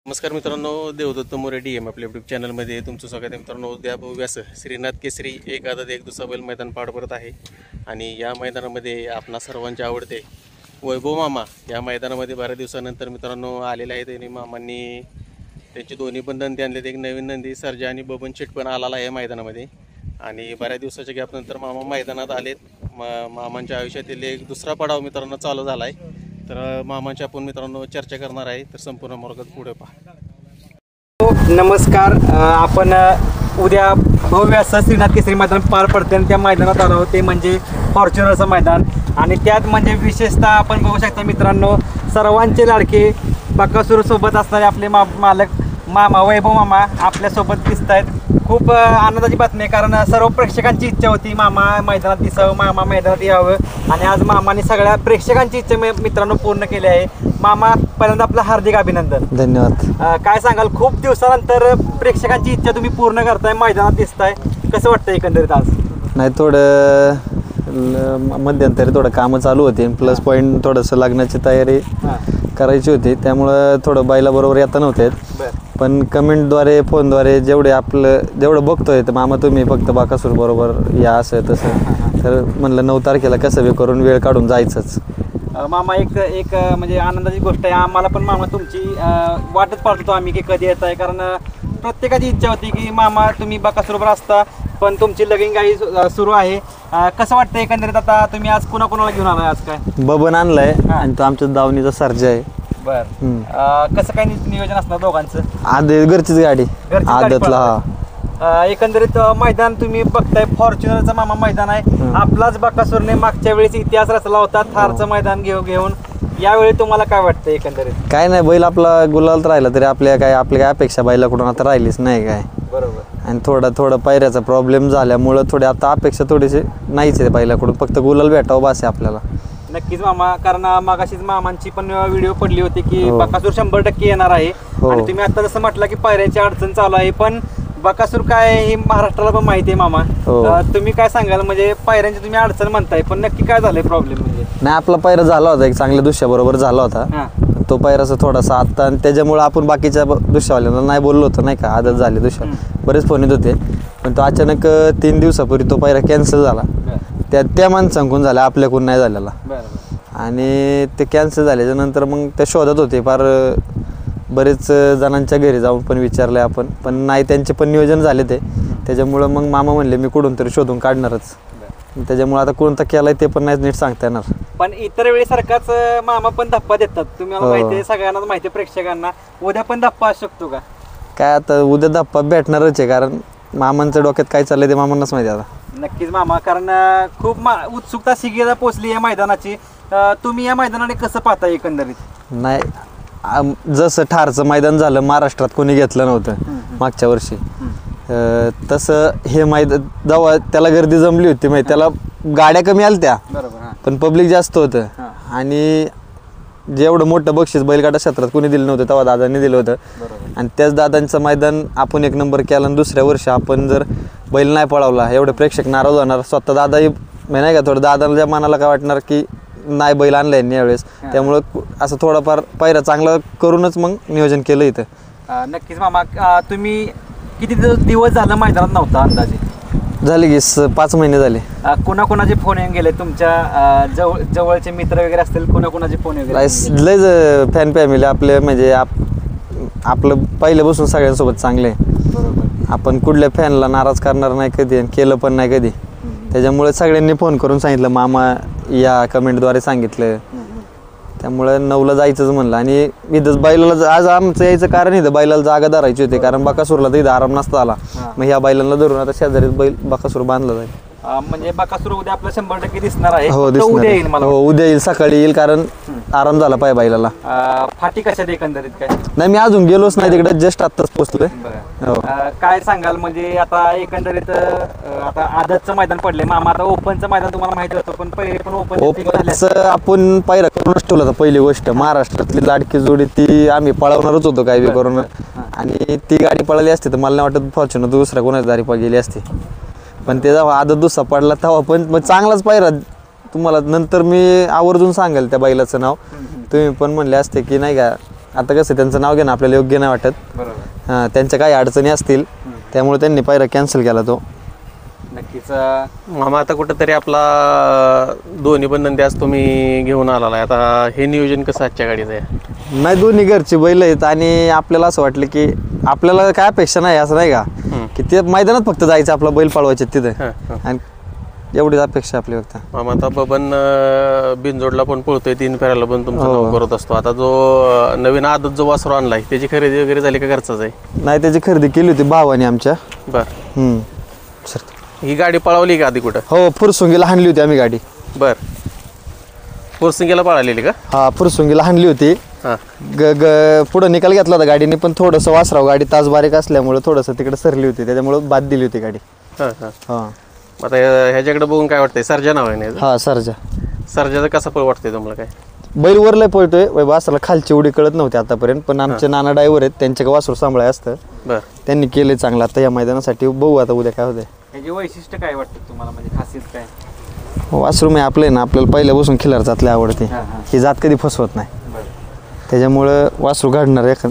नमस्कार मित्रांनो, देवदत्त मोरे DM आपल्या यूट्यूब चॅनलमध्ये तुमचं स्वागत आहे. मित्रांनो, उद्या भव्यास श्रीनाथ केसरी एक आदत एक दुसरा बैल मैदान पार पडत आहे आणि या मैदानामध्ये आपणा सर्वांचे आवडते वैभव मामा या मैदानामध्ये बऱ्याच दिवसानंतर मित्रांनो आलेले आहेत. आणि मामांनी त्यांची दोन्ही पण नंदी आणलेत. एक नवीन नंदी सर्जा आणि बबन शेट पण आलेला आहे मैदानामध्ये आणि बऱ्याच दिवसाच्या गॅपनंतर मामा मैदानात आलेत. मामांच्या आयुष्यातील एक दुसरा पडाव मित्रांनो चालू झाला आहे. तर मामांची आपण मित्रांनो चर्चा करणार आहे, तर संपूर्ण मार्गात पुढे पहा. नमस्कार. आपण उद्या भव्य असं श्रीनाथ केसरी मैदान पार पडते आणि त्या मैदानात आलो ते म्हणजे फॉर्च्युनरचं मैदान. आणि त्यात म्हणजे विशेषतः आपण बघू शकता मित्रांनो, सर्वांचे लाडके बकासूर सोबत असणारे आपले मालक मामा वैभव मामा आपल्यासोबत दिसत आहेत. खूप आनंदाची बातमी आहे, कारण सर्व प्रेक्षकांची इच्छा होती मामा मैदानात दिसावं, मामा मैदानात यावं आणि आज मामाने सगळ्या प्रेक्षकांची इच्छा मित्रांनो पूर्ण केली आहे. मामा, पहिल्यांदा आपलं हार्दिक अभिनंदन. धन्यवाद. काय सांगाल, खूप दिवसानंतर प्रेक्षकांची इच्छा तुम्ही पूर्ण करताय, मैदानात दिसताय, कसं वाटतं एकंदरीत आज? नाही, थोडं मध्यंतरी थोडं कामं चालू होती, प्लस पॉईंट थोडंसं लग्नाची तयारी करायची होती, त्यामुळं थोडं बैलाबरोबर येता नव्हते. पण कमेंटद्वारे फोनद्वारे जेवढं बघतोय तर मामा तुम्ही फक्त बकासूर बरोबर या असं तसं, तर म्हणलं 9 तारखेला कसं बी करून वेळ काढून जायचंच. मामा एक म्हणजे आनंदाची गोष्ट आहे आम्हाला पण. मामा तुमची वाटच पाहत होतो आम्ही की कधी येत आहे, कारण प्रत्येकाची इच्छा होती की मामा तुम्ही बकासूरबरोबर असता, पण तुमची लगीन गाई सुरू आहे. कसं वाटतं एकंदरीत आता तुम्ही आज कुणाला घेऊन आलाय? आज काय बबन आणलाय आणि तो आमच्या दावणीचा सर्जा आहे. बरं, कसं काय नियोजन असणार दोघांचं? घरचीच गाडी आदतला. एकंदरीत मैदान तुम्ही बघताय, फॉर्च्युनरचं मामा मैदान आहे. आपलाच बकासूरने मागच्या वेळेस इतिहास रचला होता थारचं मैदान घेऊन. यावेळी तुम्हाला काय वाटतं एकंदरीत? काय नाही, बैल आपला गुलालात राहिला तरी आपल्या काय अपेक्षा बैलाकडून आता राहिलीच नाही काय. बरोबर. आणि थोडं पायऱ्याचा प्रॉब्लेम झाल्यामुळं थोडी आता अपेक्षा थोडीशी नाहीच आहे बैलाकडून, फक्त गुलाल भेटावं बास आहे आपल्याला. नक्कीच मामा, कारण मागाशीच मामांची पण व्हिडिओ पडली होती की बकासूर 100% येणार आहे. आणि तुम्ही आता जसं म्हटलं की पायऱ्याची अडचण चालू आहे, पण बकासूर काय हे महाराष्ट्राला पण माहिती आहे मामा. तुम्ही काय सांगाल, म्हणजे पायऱ्यांची तुम्ही अडचण म्हणताय, पण नक्की काय झालंय प्रॉब्लेम? म्हणजे नाही, आपला पायरा झाला होता एक चांगल्या दुसऱ्याबरोबर झाला होता, तो पायराचा थोडासा आता, आणि त्याच्यामुळे आपण बाकीच्या दुसऱ्यावाल्यांना नाही बोललो होतो नाही का, आदत झाली दुसऱ्या बरेच फोन येत होते. पण तो अचानक 3 दिवसापूर्वी तो पायरा कॅन्सल झाला. त्या माणसांकडून झाला, आपल्याकडून नाही झालेला. आणि ते कॅन्सल झाल्याच्या नंतर मग ते शोधत होते, फार बरेच जणांच्या घरी जाऊन पण विचारले आपण, पण नाही, त्यांचे पण नियोजन झाले ते. त्याच्यामुळं मग मामा म्हणले मी कुठून तरी शोधून काढणारच. त्याच्यामुळे आता कोणता केलाय ते पण नाही नीट सांगता येणार. पण इतर वेळी सारखाच मामा पण धप्पा देतात, तुम्हाला माहिती आहे, सगळ्यांनाच माहिती आहे, प्रेक्षकांना. उद्या पण धप्पा असू शकतो का? काय आता उद्या धप्पा भेटणारच आहे, कारण मामांच्या डोक्यात काय चाललंय ते मामांनाच माहिती आता. नक्कीच मामा, कारण खूप उत्सुकता शिगेला पोचली या मैदानाची. तुम्ही या मैदानाने कसं पाहता एकंदरीत? नाही, जसं ठारचं मैदान झालं महाराष्ट्रात कोणी घेतलं नव्हतं मागच्या वर्षी, तसं हे मैदान जेव्हा त्याला गर्दी जमली होती, माहिती, त्याला गाड्या कमी आल्या त्या, पण पब्लिक जास्त होतं. आणि जेवढं मोठं बक्षीस बैलगाडा क्षेत्रात कोणी दिलं नव्हतं तेव्हा दादांनी दिलं होतं. आणि त्याच दादांचं मैदान आपण 1 नंबर केला, आणि दुसऱ्या वर्षी आपण जर बैल नाही पळवला एवढे प्रेक्षक नाराज होणार. स्वतः दादाही नाही का, थोडं दादाला मनाला काय वाटणार की नाही बैल आणलाय यावेळेस, त्यामुळं असं थोडाफार पायरा चांगला करूनच मग नियोजन केलं इथं. नक्कीच मामा, तुम्ही किती दिवस झालं मैदानात नव्हता? अंदाजे झाले की 5 महिने झाले. कोणाकोणाचे फोन येऊन गेले तुमच्या जवळचे मित्र वगैरे असतील, कोणाकोणाचे फोन वगैरे? लय फॅन फॅमिली आपले, म्हणजे आपलं पहिल्यापासून सगळ्यांसोबत चांगले. आपण कुठल्या फॅनला नाराज करणार नाही कधी, आणि केलं पण नाही कधी. त्याच्यामुळे सगळ्यांनी फोन करून सांगितलं, मामा या कमेंटद्वारे सांगितलं, त्यामुळं 9ला जायचंच म्हणलं. आणि इथंच बैलाला आज आमचं यायचं कारण इथं बैलाला जागा धरायची होती, कारण बकासूरला तर इथं आराम नसता आला. मग ह्या बैलांना धरून आता शेजारीच बैल बकासूर बांधला जाईल. म्हणजे बकासूर उद्या आपलं 100% दिसणार आहे. हो, उद्या येईल मला. हो, उद्या येईल, सकाळी येईल, कारण आराम झाला पाहिजे बैलाला. फाटी कशात एकंदरीत काय? नाही, मी अजून गेलोच नाही तिकडे, जस्ट आत्ताच पोहोचलोय. काय सांगाल, म्हणजे आता एकंदरीत आता आदतचं मैदान पडले मामा, आता ओपनचं मैदान तुम्हाला माहिती होतं, पण पहिले पण ओपनचं आपण पायरा करूनच ठेवलं होतं. पहिली गोष्ट, महाराष्ट्रातली लाडकी जोडी ती आम्ही पळवणारच होतो काय बी करून, आणि ती गाडी पळाली असते तर मला नाही वाटत फॉर्च्युनर दुसऱ्या कोणाची दारी गेली असते. पण ते जेव्हा आदत दुसरा पडला तेव्हा पण मग चांगलाच पायरा. तुम्हाला नंतर मी आवर्जून सांगेल त्या बैलाचं नाव, तुम्ही पण म्हणले असते की नाही का आता कसं त्यांचं नाव घेणं आपल्याला योग्य नाही वाटत. बरोबर. हां, त्यांच्या काही अडचणी असतील त्यामुळे त्यांनी पायरा कॅन्सल केला तो. नक्कीच मामा आता कुठंतरी आपला दोन्ही पण नंदी आज तुम्ही घेऊन आलेला आहे. आता हे नियोजन कसं आजच्या गाडीचं आहे? नाही, दोन्ही घरची बैल आहेत आणि आपल्याला असं वाटलं की आपल्याला काय अपेक्षा नाही असं नाही का की ते मैदानात फक्त जायचं आपला बैल पळवायचे तिथं आणि एवढीच अपेक्षा आपली फक्त. मामा आता बबन बिनजोडला पण पळतोय, 3 फेऱ्याला पण तुमचं नाव करत असतो. आता जो नवीन आदत जो वासरू आणलाय त्याची खरेदी वगैरे झाली का घरचाच आहे? नाही, त्याची खरेदी केली होती भावाने आमच्या. बर. सर ही गाडी पळवली का आधी कुठं? हो, फुरसुंगीला हाणली होती आम्ही गाडी. बर. फुरसंगीला पळालेली का? हा, फुरसुंगीला हाणली होती. हां. पुढं निकाल घेतला होता गाडीने, पण थोडंसं वासराव गाडी तास बारीक असल्यामुळे थोडंसं तिकडे सरली होती, त्याच्यामुळे बाद दिली होती गाडी. हां हां. हां. आता ह्याच्याकडे बघून काय वाटतंय? सर्जा नाव आहे ना याचं? हा, सरजा. सर्जाचं कसं पळ वाटतंय तुम्हाला काय? बैल वर लय पळतोय, वासराला खालची उडी कळत नव्हती आतापर्यंत, पण आमचे नाना ड्रायव्हर आहेत त्यांच्या वासरू सांभाळाय असतं, बर. त्यांनी केले चांगलं. आता या मैदानासाठी बघू आता उद्या काय होतंय. ह्याची वैशिष्ट्य काय वाटतं तुम्हाला, म्हणजे खासियत काय? वासरू मी आपलं आहे ना, आपल्याला पहिल्यापासून खिलार जातले आवडते. ही जात कधी फसवत नाही, त्याच्यामुळं वासरू घडणार आहे.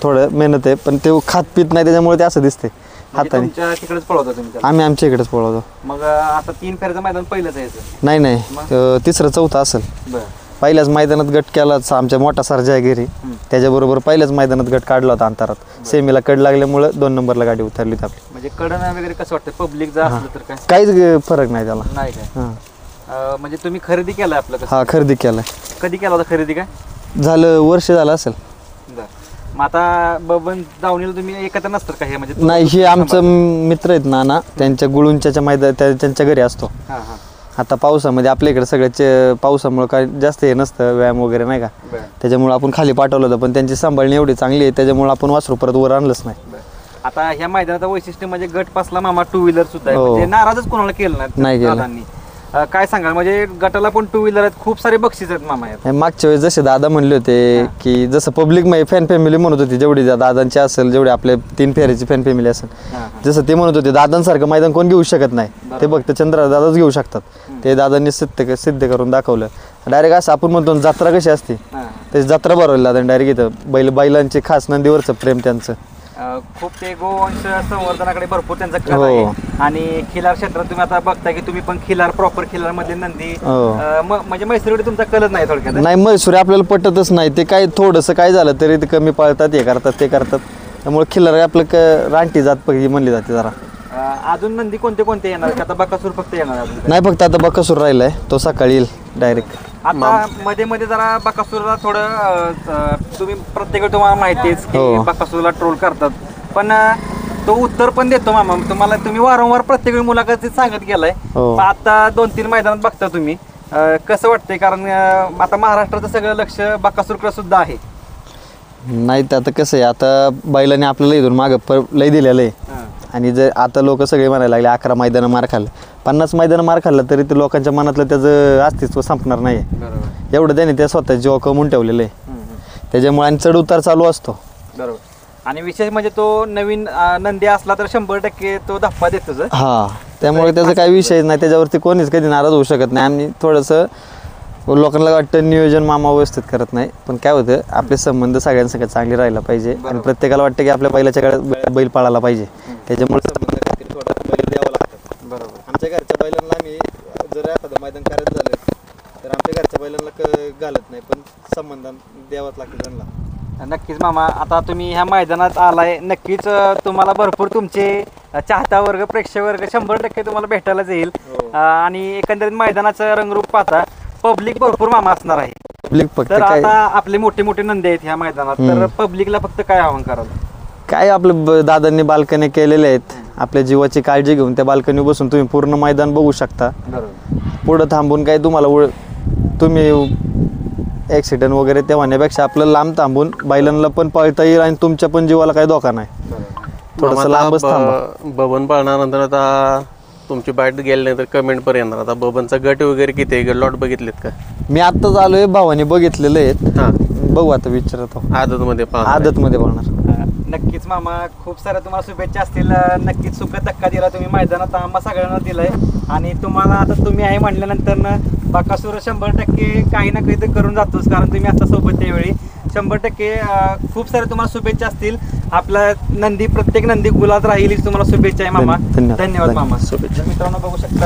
थोडं मेहनत आहे, पण ते खात पित नाही त्याच्यामुळे ते असं दिसते हाताने. तुमच्या तिकडेच पळवता तुम्ही त्याला? आम्ही आमच्या इकडेच पळवतो. मग आता 3 फेऱ्याचं मैदान पहिलंच आहे याचं? नाही नाही, तिसरं चौथं असेल. बरं. पहिल्याच मैदानात गट केलाच आमच्या मोठा सर्जा आहे घरी, त्याच्याबरोबर पहिल्याच मैदानात गट काढला होता अंतरात. सेमीला कड लागल्यामुळं 2 नंबरला गाडी उतरली होती आपली. म्हणजे कडन वगैरे कसं वाटतं पब्लिक जर असलं तर काय? काहीच फरक नाही त्याला. नाही काय? हां. म्हणजे तुम्ही खरेदी केलं आपलं कसं? हा, खरेदी केलाय. कधी केला होता खरेदी काय? झालं वर्ष झालं असेल. बरं. मग आता बबन दावणीला तुम्ही एकत्र नसतात का हे? म्हणजे नाही, हे आमचं मित्र आहेत नाना, त्यांच्या गुळुंच्या मैदान त्यांच्या घरी असतो. हां हां. आता पावसामध्ये आपल्या इकडे सगळ्याचे पावसामुळे काय जास्त हे नसतं, व्यायाम वगैरे नाही का, बरं. त्याच्यामुळे आपण खाली पाठवलं होतं, पण त्यांची सांभाळणी एवढी चांगली आहे त्याच्यामुळे आपण वासरू परत वर आणलंच नाही. आता ह्या मैदानाचं वैशिष्ट्य म्हणजे गट पासला मामा 2 व्हीलर सुद्धा आहे, हो. म्हणजे नाराजच कोणाला केलं नाही केलं. दादांनी. काय सांगाल, म्हणजे गटाला पण 2 व्हीलर आहेत, खूप सारे बक्षीस आहेत मामा यात. मागच्या वेळेस जसे दादा म्हणले होते की जसं पब्लिक फॅन फॅमिली म्हणत होती, जेवढी दादांची असेल, जेवढे आपले 3 फेऱ्याची फॅन फॅमिली असेल, जसं ते म्हणत होते दादांसारखं मैदान कोण घेऊ शकत नाही, ते फक्त चंद्र दादाच घेऊ शकतात. ते दादांनी सिद्ध करून दाखवलं. डायरेक्ट असं आपण म्हणतो जत्रा कशी असते त्याची जत्रा भरवली दादा डायरेक्ट इथं. बैलांचे खास नंदीवरचं प्रेम त्यांचं खूप ते गोवंश संवर्धनाकडे भरपूर त्यांचा कल आहे. आणि खिलार क्षेत्रात तुम्ही आता बघता की तुम्ही पण खिलार प्रॉपर खिलार मध्ये नंदी म्हणजे म्हैसूरकडे तुमचा कलच नाही थोडक्यात. नाही, म्हैसूर आपल्याला पटतच नाही, ते काय थोडंसं काय झालं तरी ते कमी पाळतात, हे करतात ते करतात, त्यामुळे खिलार आपलं रानटी जात पहिली म्हणली जाते जरा. अजून नंदी कोणते कोणते येणार? आता बकासूर फक्त येणार अजून? नाही, फक्त आता बकासूर राहिलाय, तो सकाळी येईल डायरेक्ट. आता मध्ये मध्ये जरा बकासूरला थोडं तुम्ही प्रत्येक वेळी तुम्हाला माहितीच की बकासूरला ट्रोल करतात, पण तो उत्तर पण देतो मामा तुम्हाला. तुम्ही वारंवार प्रत्येक वेळी मुलाखतीत सांगत गेलाय, आता 2-3 मैदानात बघता तुम्ही. कसं वाटतंय, कारण आता महाराष्ट्राचं सगळं लक्ष बकासूरकडे सुद्धा आहे. नाही, तर आता कसं आहे, आता बैलाने आपल्याला इथून मागं लय दिलेलं आहे, आणि जर आता लोक सगळे म्हणायला लागले 11 मैदानं मार खाल्लं, 50 मैदानं मार खाल्लं तरी ते लोकांच्या मनातलं त्याचं अस्तित्व संपणार नाही. एवढं त्याने त्या स्वतः जीव कमवून ठेवलेलं आहे, त्याच्यामुळे आणि चढ उतार चालू असतो. बरोबर. आणि विशेष म्हणजे तो नवीन नंदी असला तर 100% तो धप्पा देतो. हा, त्यामुळे त्याचा काही विषय नाही, त्याच्यावरती कोणीच कधी नाराज होऊ शकत नाही. आम्ही थोडंसं लोकांना वाटतं नियोजन मामा व्यवस्थित करत नाही, पण काय होतं, आपले संबंध सगळ्यांसंग चांगले राहायला पाहिजे आणि प्रत्येकाला वाटतं की आपल्या बैलाच्या काळात बैल पाळायला पाहिजे, त्याच्यामुळे संबंध खातीर थोडा बैल द्यावा लागतात. बरोबर. आमच्या घरच्या बैलांना आम्ही जर एखादं मैदान करायचं झालं तर आमच्या घरच्या बैलांना घालत नाही, पण संबंध द्यावाच लागतं त्यांना. नक्कीच मामा, आता तुम्ही ह्या मैदानात आलाय, नक्कीच तुम्हाला भरपूर तुमचे चाहता वर्ग, प्रेक्षक वर्ग 100% तुम्हाला भेटायलाच येईल. आणि एकंदरीत मैदानाचं रंगरूप पाहता पब्लिक भरपूर मामा असणार आहे. पब्लिक फक्त तर आता आपले मोठे मोठे नंदी आहेत ह्या मैदानात, तर पब्लिकला फक्त काय आव्हान कराल? काय, आपलं दादांनी बाल्कनी केलेले आहेत, आपल्या जीवाची काळजी घेऊन त्या बाल्कनी बसून तुम्ही पूर्ण मैदान बघू शकता. पुढं थांबून काय तुम्हाला तुम्ही ॲक्सिडेंट वगैरे ते होण्यापेक्षा आपलं लांब थांबून बैलांना पण पळता येईल आणि तुमच्या पण जीवाला काही धोका नाही. थोडंसं लांबच थांबा. बबन पळण्यानंतर आता तुमची बाईट गेल्यानंतर कमेंट पण येणार. आता बबनचा गट वगैरे किती आहे, लॉट बघितलेत का? मी आत्ताच आलोय, भावाने बघितलेले आहेत. हां, बघू आता, विचारतो. आदतमध्ये पाहणार. नक्कीच मामा, खूप साऱ्या तुम्हाला शुभेच्छा असतील. नक्कीच सुख धक्का दिला तुम्ही मैदानात, आम्हा सगळ्यांना दिलाय. आणि तुम्हाला आता तुम्ही आहे म्हटल्यानंतर बकासूर 100% काही ना काही तर करून जातोच, कारण तुम्ही आता सोबत त्यावेळी 100% खूप सारे तुम्हाला शुभेच्छा असतील. आपला नंदी प्रत्येक नंदी गुलात राहील हीच तुम्हाला शुभेच्छा आहे मामा. धन्यवाद. धन्यवाद मामा. शुभेच्छा. तर मित्रांनो बघू शकता